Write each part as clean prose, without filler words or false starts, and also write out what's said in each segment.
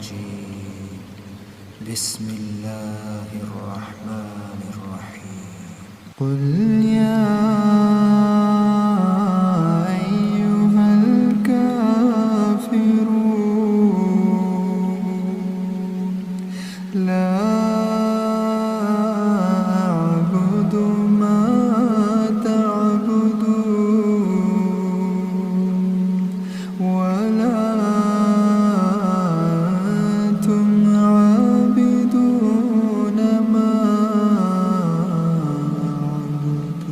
الرجيم. بسم الله الرحمن الرحيم. قل يا أيها الكافرون لا أعبد ما تعبدون ولا أنتم عابدون ما أعبد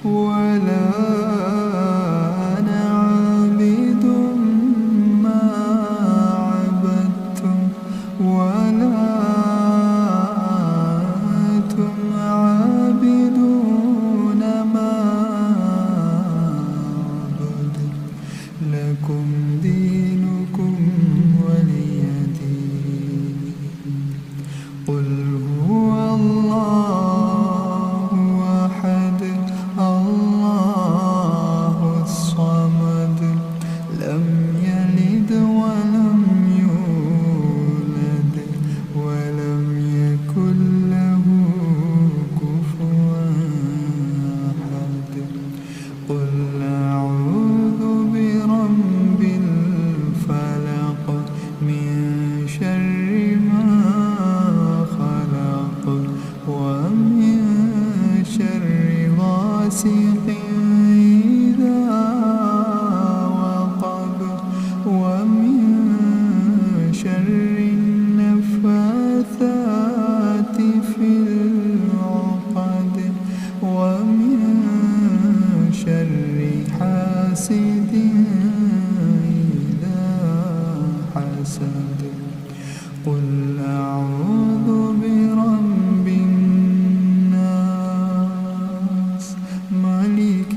ولا أنا عابد ما عبدتم ولا أنتم عابدون ما أعبد لكم دينكم ولي دين. قل هو الله أحد الله الصمد لم يلد ولم يولد ولم يكن له كفوا أحد. قل أعوذ برب الفلق من شر ما خلق ومن شر غاسق إذا وقب ومن شر النفاثات في العقد ومن شر حاسد إذا حسد. قل أعوذ برب الناس ملك